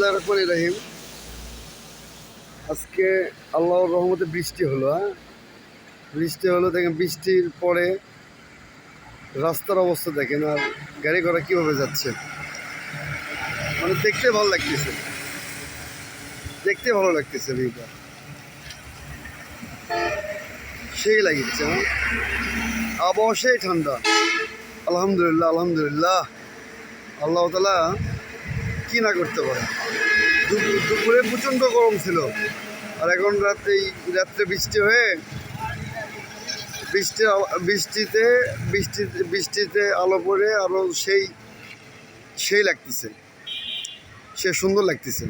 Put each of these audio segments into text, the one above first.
বিসমিল্লাহির রহমানির রহিম। আজকে আল্লাহর রহমতে বৃষ্টি হলো। বৃষ্টি হলো, দেখেন বৃষ্টির পরে রাস্তার অবস্থা দেখেন, আর গাড়ি ঘোড়া কীভাবে যাচ্ছে, মানে দেখতে ভালো লাগতেছে, দেখতে ভালো লাগতেছে। ভিউটা সেই লাগিচ্ছে। আবহাওয়া সেই ঠান্ডা। আলহামদুলিল্লাহ, আলহামদুলিল্লাহ। আল্লাহ তাআলা কি না করতে পারে। দুপুরে প্রচণ্ড গরম ছিল, আর এখন রাত্রে বৃষ্টি হয়ে বৃষ্টিতে আলো পড়ে আরো সেই লাগতেছে, সে সুন্দর লাগতেছে।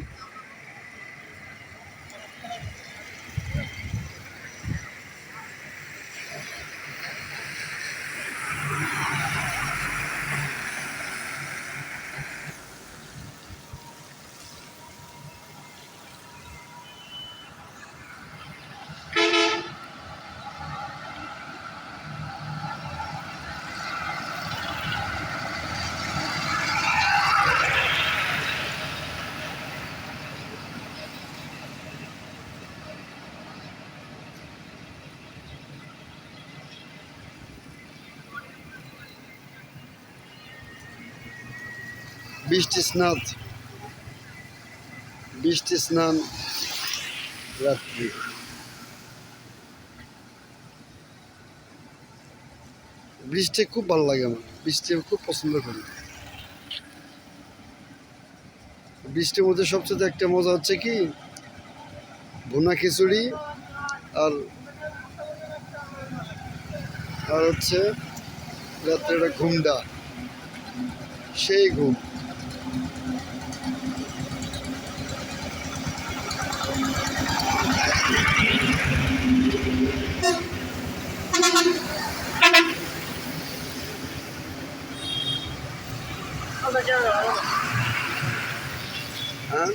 বৃষ্টি স্নান রাত্রি। বৃষ্টি খুব ভালো লাগে আমার, বৃষ্টি খুব পছন্দ করি। বৃষ্টির মধ্যে সবচেয়ে একটা মজা হচ্ছে কি, ভুনা খিচুড়ি আর আর হচ্ছে রাত্রে একটা ঘুমটা, সেই ঘুম। হ্যাঁ,